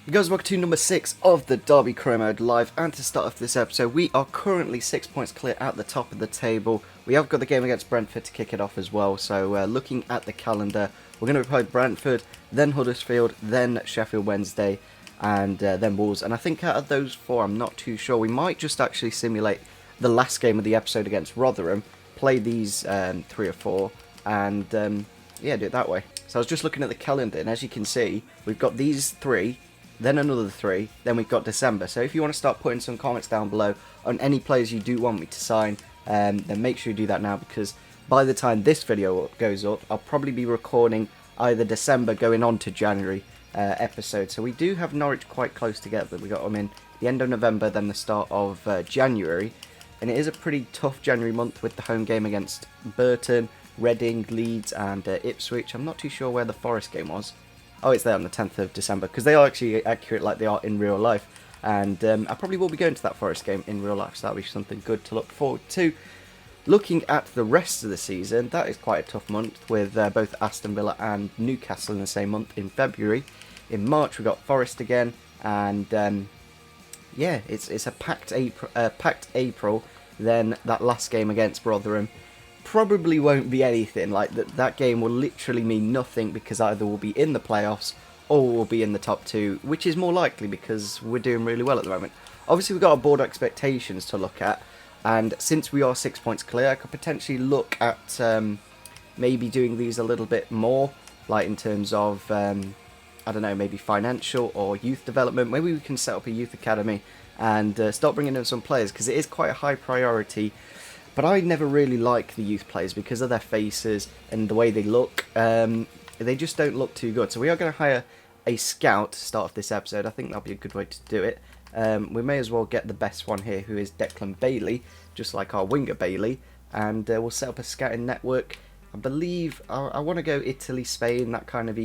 You guys, welcome to number 6 of the Derby Career Mode Live, and to start off this episode, we are currently 6 points clear at the top of the table. We have got the game against Brentford to kick it off as well, so looking at the calendar, we're going to play Brentford, then Huddersfield, then Sheffield Wednesday, and then Wolves. And I think out of those four, I'm not too sure. We might just actually simulate the last game of the episode against Rotherham, play these 3 or 4, and yeah, do it that way. So I was just looking at the calendar, and as you can see, we've got these 3, then another 3, then we've got December. So if you want to start putting some comments down below on any players you do want me to sign, then make sure you do that now, because by the time this video goes up, I'll probably be recording either December going on to January episode. So we do have Norwich quite close together. We got them in the end of November, then the start of January, and it is a pretty tough January month with the home game against Burton, Reading, Leeds and Ipswich. I'm not too sure where the Forest game was. Oh, it's there on the 10th of December, because they are actually accurate like they are in real life. And I probably will be going to that Forest game in real life, so that'll be something good to look forward to. Looking at the rest of the season, that is quite a tough month, with both Aston Villa and Newcastle in the same month in February. In March, we got Forest again, and yeah, it's a packed April. Then that last game against Rotherham probably won't be anything. Like that game will literally mean nothing, because either we'll be in the playoffs or we'll be in the top 2, which is more likely because we're doing really well at the moment. Obviously, we've got our board expectations to look at, and since we are 6 points clear, I could potentially look at maybe doing these a little bit more, like in terms of I don't know, maybe financial or youth development. Maybe we can set up a youth academy and start bringing in some players, because it is quite a high priority. But I never really like the youth players because of their faces and the way they look. They just don't look too good. So we are going to hire a scout to start off this episode. I think that'll be a good way to do it. We may as well get the best one here, who is Declan Bailey, just like our winger Bailey. And we'll set up a scouting network. I believe I want to go Italy, Spain, that kind of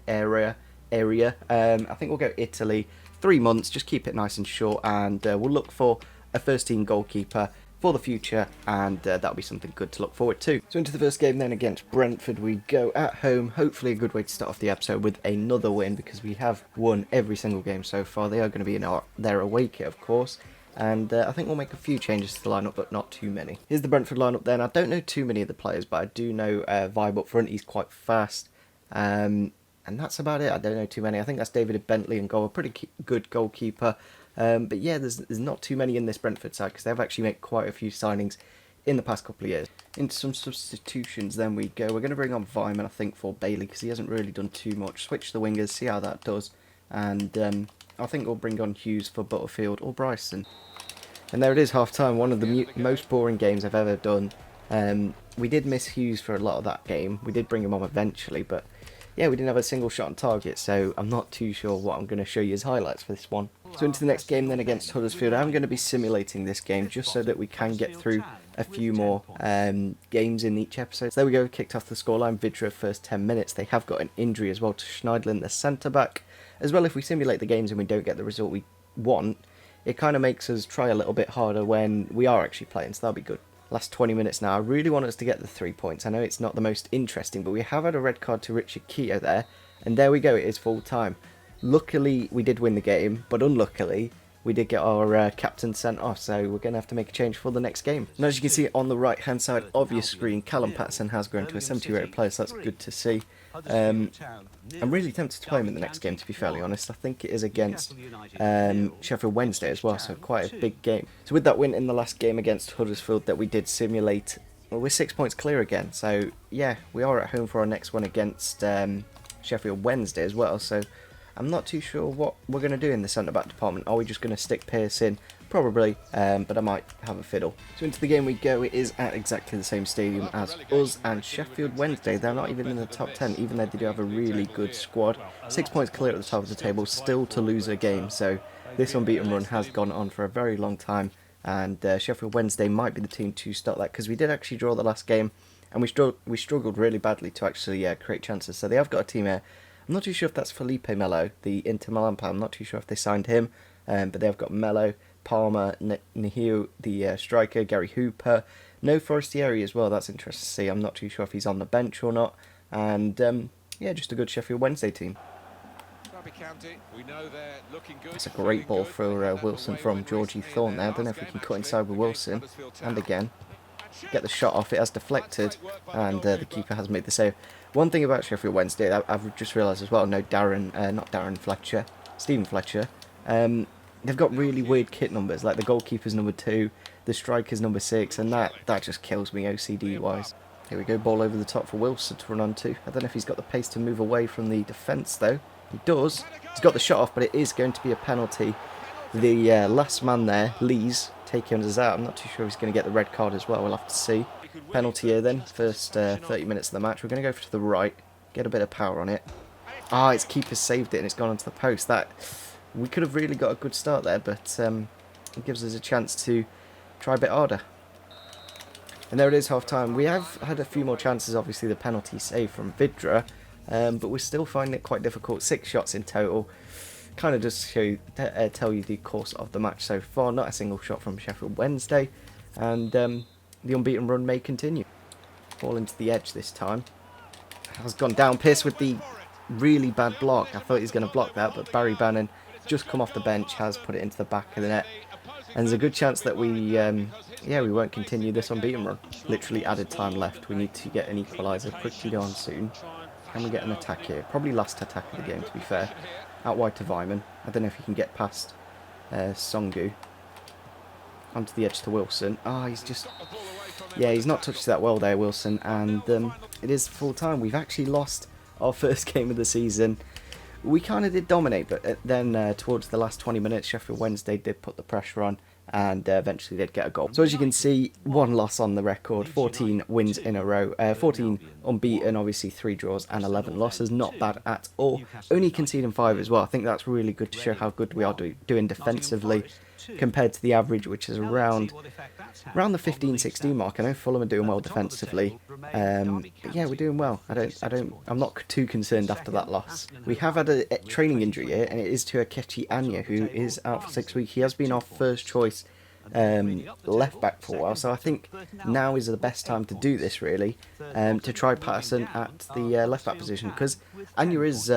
area. I think we'll go Italy. 3 months, just keep it nice and short. And we'll look for a first team goalkeeper for the future, and that'll be something good to look forward to. So into the first game then against Brentford we go, at home. Hopefully a good way to start off the episode with another win, because we have won every single game so far. They are going to be in their away kit, of course, and I think we'll make a few changes to the lineup, but not too many. Here's the Brentford lineup then. I don't know too many of the players, but I do know Vibe up front. He's quite fast, and that's about it. I don't know too many. I think that's David Bentley in goal, a pretty good goalkeeper. But yeah, there's not too many in this Brentford side, because they've actually made quite a few signings in the past couple of years. Into some substitutions then we go. We're going to bring on Vyman, I think, for Bailey, because he hasn't really done too much. Switch the wingers, see how that does. And I think we'll bring on Hughes for Butterfield or Bryson. And there it is, half-time. One of the most boring games I've ever done. We did miss Hughes for a lot of that game. We did bring him on eventually, but yeah, we didn't have a single shot on target, so I'm not too sure what I'm going to show you as highlights for this one. So into the next game then against Huddersfield, I'm going to be simulating this game just so that we can get through a few more games in each episode. So there we go, kicked off the scoreline. Vidra first 10 minutes. They have got an injury as well to Schneidlin, the centre-back. As well, if we simulate the games and we don't get the result we want, it kind of makes us try a little bit harder when we are actually playing, so that'll be good. Last 20 minutes now. I really want us to get the 3 points. I know it's not the most interesting, but we have had a red card to Richard Keogh there. And there we go, it is full time. Luckily, we did win the game, but unluckily, we did get our captain sent off, so we're going to have to make a change for the next game. And as you can see on the right-hand side of your screen, Callum Patterson has grown to a 70-rated player, so that's good to see. I'm really tempted to play him in the next game, to be fairly honest. I think it is against Sheffield Wednesday as well, so quite a big game. So with that win in the last game against Huddersfield that we did simulate, well, we're 6 points clear again. So yeah, we are at home for our next one against Sheffield Wednesday as well, so I'm not too sure what we're going to do in the centre-back department. Are we just going to stick Pearce in? Probably, but I might have a fiddle. So into the game we go. It is at exactly the same stadium as us and Sheffield Wednesday. They're not even in the top 10, even though they do have a really good squad. 6 points clear at the top of the table, still to lose a game. So this unbeaten run has gone on for a very long time, and Sheffield Wednesday might be the team to start that, because we did actually draw the last game, and we struggled really badly to actually create chances. So they have got a team here. I'm not too sure if that's Felipe Melo, the Inter Milan player. I'm not too sure if they signed him, but they've got Melo, Palmer, Nihil, the striker, Gary Hooper. No Forestieri as well, that's interesting to see. I'm not too sure if he's on the bench or not. And yeah, just a good Sheffield Wednesday team. It's a great ball for Wilson from Georgie Thorne there. I don't know if we can cut inside with Wilson. And again, get the shot off. It has deflected, and the keeper has made the save. One thing about Sheffield Wednesday, I've just realised as well, no not Darren Fletcher, Stephen Fletcher. They've got really weird kit numbers, like the goalkeeper's number 2, the striker's number 6, and that just kills me OCD-wise. Here we go, ball over the top for Wilson to run onto. I don't know if he's got the pace to move away from the defence, though. He does. He's got the shot off, but it is going to be a penalty. The last man there, Lees, taking us out. I'm not too sure if he's going to get the red card as well. We'll have to see. Penalty here then, first 30 minutes of the match. We're going to go to the right, get a bit of power on it. Ah, its keeper saved it and it's gone onto the post. We could have really got a good start there, but it gives us a chance to try a bit harder. And there it is, half-time. We have had a few more chances, obviously the penalty save from Vidra, but we're still finding it quite difficult. 6 shots in total. Kind of just tell you the course of the match so far. Not a single shot from Sheffield Wednesday, and the unbeaten run may continue. Ball into the edge this time. Has gone down. Pearce with the really bad block. I thought he was going to block that, but Barry Bannon, just come off the bench, has put it into the back of the net. And there's a good chance that we won't continue this unbeaten run. Literally added time left. We need to get an equaliser pretty darn soon. Can we get an attack here? Probably last attack of the game, to be fair. Out wide to Vyman. I don't know if he can get past Songu. Onto the edge to Wilson. Ah, he's just... Yeah, he's not touched that well there, Wilson. And it is full time. We've actually lost our first game of the season. We kind of did dominate, but then towards the last 20 minutes, Sheffield Wednesday did put the pressure on, and eventually they'd get a goal. So as you can see, 1 loss on the record, 14 wins in a row, 14 unbeaten, obviously 3 draws and 11 losses. Not bad at all. Only conceding 5 as well. I think that's really good to show how good we are doing defensively compared to the average, which is around the 15-16 mark. I know Fulham are doing well defensively, but yeah, we're doing well. I'm not too concerned after that loss. We have had a training injury here, and it is to Akechi Anya, who is out for 6 weeks. He has been our first choice left back for a while, so I think now is the best time to do this, really, to try Patterson at the left back position, because Anya is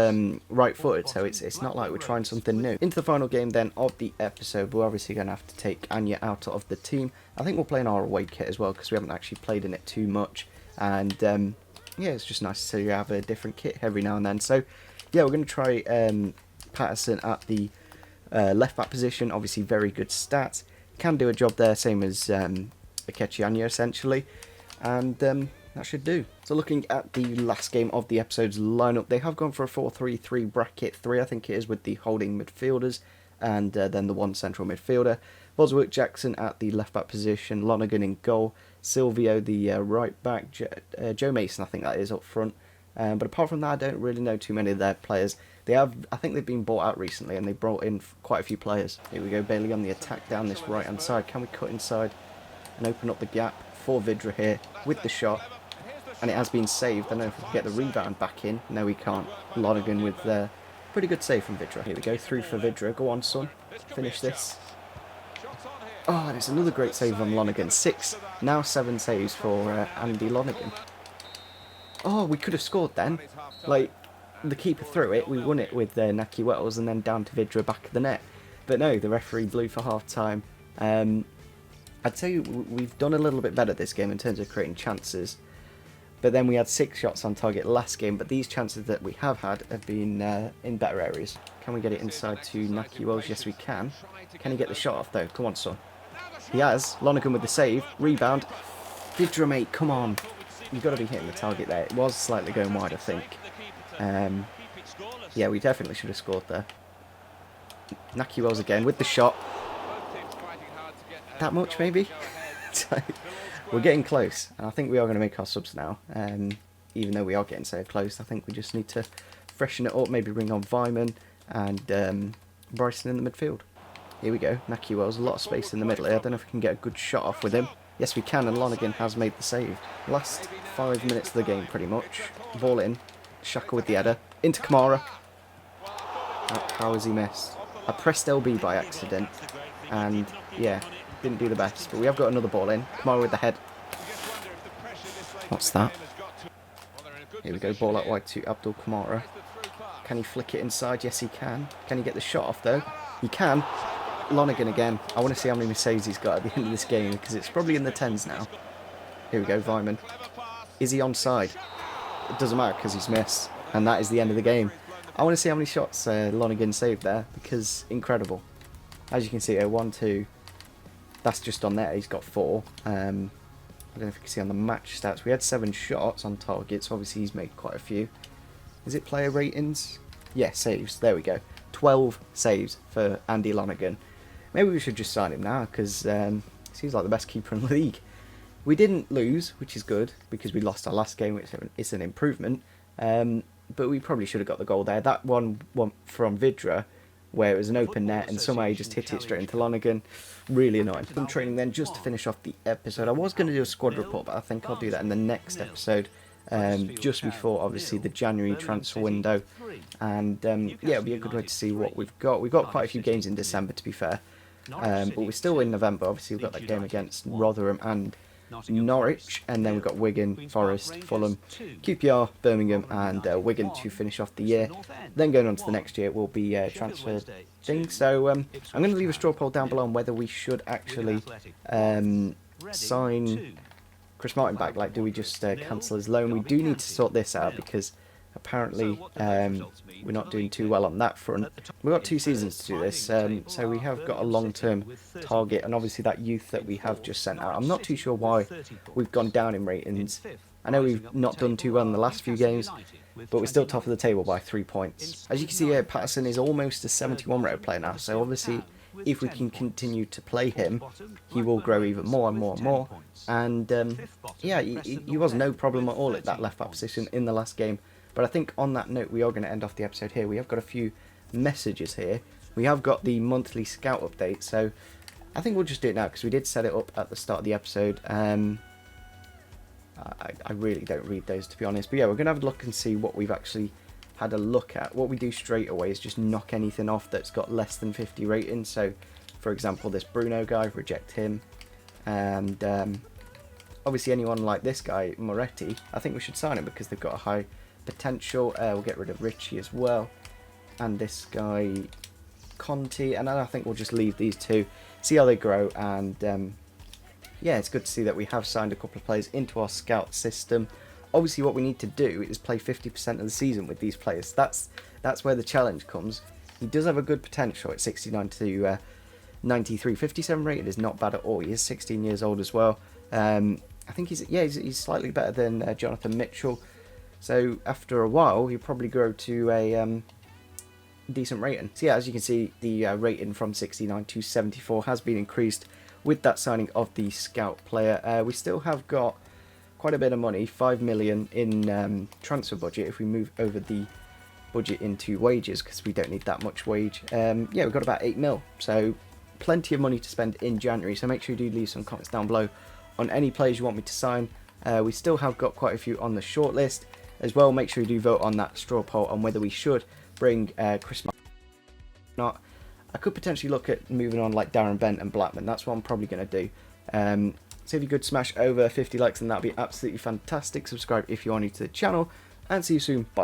right footed, so it's not like we're trying something new. Into the final game then of the episode, we're obviously going to have to take Anya out of the team. I think we'll play in our away kit as well, because we haven't actually played in it too much, and yeah, it's just nice to have a different kit every now and then. So yeah, we're going to try Patterson at the left back position. Obviously very good stats. Can do a job there, same as Akechi Anya essentially, and that should do. So looking at the last game of the episode's lineup, they have gone for a 4-3-3 bracket 3, I think it is, with the holding midfielders and then the 1 central midfielder. Bosworth Jackson at the left back position, Lonergan in goal, Silvio the right back, Joe Mason I think that is up front. But apart from that, I don't really know too many of their players. I think they've been bought out recently, and they brought in quite a few players. Here we go, Bailey on the attack down this right-hand side. Can we cut inside and open up the gap for Vidra here with the shot? And it has been saved. I don't know if we can get the rebound back in. No, we can't. Lonergan with pretty good save from Vidra. Here we go, through for Vidra. Go on, son. Finish this. Oh, and it's another great save from Lonergan. 6, now 7 saves for Andy Lonergan. Oh, we could have scored then. Like, the keeper threw it, we won it with Naki Wells, and then down to Vidra back of the net. But no, the referee blew for half-time. I'd say we've done a little bit better this game in terms of creating chances. But then we had 6 shots on target last game, but these chances that we have had have been in better areas. Can we get it inside to Naki Wells? Yes, we can. Can he get the shot off, though? Come on, son. He has. Lonergan with the save. Rebound. Vidra, mate, come on. You've got to be hitting the target there. It was slightly going wide, I think. Yeah, we definitely should have scored there. Naki Wells again with the shot. That much, maybe? So, we're getting close. And I think we are going to make our subs now. Even though we are getting so close, I think we just need to freshen it up. Maybe bring on Vyman and Bryson in the midfield. Here we go. Naki Wells, a lot of space in the middle here. I don't know if we can get a good shot off with him. Yes, we can, and Lonergan has made the save. Last 5 minutes of the game, pretty much. Ball in. Shaka with the header. Into Kamara. How has he missed? I pressed LB by accident. And, yeah, didn't do the best. But we have got another ball in. Kamara with the head. What's that? Here we go. Ball out wide to Abdul Kamara. Can he flick it inside? Yes, he can. Can he get the shot off, though? He can. Lonergan again. I want to see how many saves he's got at the end of this game, because it's probably in the tens now. Here we go, Vyman. Is he onside? It doesn't matter because he's missed, and that is the end of the game. I want to see how many shots Lonergan saved there, because incredible. As you can see here, 1, 2. That's just on there. He's got 4. I don't know if you can see on the match stats. We had 7 shots on target, so obviously he's made quite a few. Is it player ratings? Yeah, saves. There we go. 12 saves for Andy Lonergan. Maybe we should just sign him now, because he seems like the best keeper in the league. We didn't lose, which is good, because we lost our last game, which is an improvement. But we probably should have got the goal there. That one from Vidra, where it was an open net, and somehow he just hit it straight into Lonergan. Really annoying. Some training then, just to finish off the episode. I was going to do a squad report, but I think I'll do that in the next episode. Just before, obviously, the January transfer window. And, yeah, it'll be a good way to see what we've got. We've got quite a few games in December, to be fair. But we're still in November. Obviously, we've got that game against Rotherham and Norwich, and then we've got Wigan, Forest, Fulham, QPR, Birmingham, and Wigan to finish off the year. Then going on to the next year will be transfer things. So I'm going to leave a straw poll down below on whether we should actually sign Chris Martin back. Like, do we just cancel his loan? We do need to sort this out, because apparently we're not doing too well on that front. We've got 2 seasons to do this, so we have got a long-term target, and obviously that youth that we have just sent out. I'm not too sure why we've gone down in ratings. I know we've not done too well in the last few games, but we're still top of the table by 3 points. As you can see here, Patterson is almost a 71 rated player now, so obviously if we can continue to play him, he will grow even more and more and more. And yeah, he was no problem at all at that left back position in the last game. But I think on that note, we are going to end off the episode here. We have got a few messages here. We have got the monthly scout update, so I think we'll just do it now, because we did set it up at the start of the episode. I really don't read those, to be honest. But yeah, we're going to have a look and see what we've actually had a look at. What we do straight away is just knock anything off that's got less than 50 ratings. So, for example, this Bruno guy, reject him. And obviously anyone like this guy, Moretti, I think we should sign him, because they've got a high potential. We'll get rid of Richie as well, and this guy Conti, and then I think we'll just leave these 2, see how they grow. And yeah, it's good to see that we have signed a couple of players into our scout system. Obviously what we need to do is play 50% of the season with these players. That's where the challenge comes. He does have a good potential at 69 to 93. 57 rated is not bad at all. He is 16 years old as well. I think he's slightly better than Jonathan Mitchell. So after a while, he'll probably grow to a decent rating. So yeah, as you can see, the rating from 69 to 74 has been increased with that signing of the scout player. We still have got quite a bit of money, 5 million in transfer budget, if we move over the budget into wages, because we don't need that much wage. Yeah, we've got about 8 mil, so plenty of money to spend in January. So make sure you do leave some comments down below on any players you want me to sign. We still have got quite a few on the shortlist as well. Make sure you do vote on that straw poll on whether we should bring Chris Martin or not. I could potentially look at moving on like Darren Bent and Blackman. That's what I'm probably going to do. So if you could smash over 50 likes, then that'd be absolutely fantastic. Subscribe if you are new to the channel, and see you soon. Bye.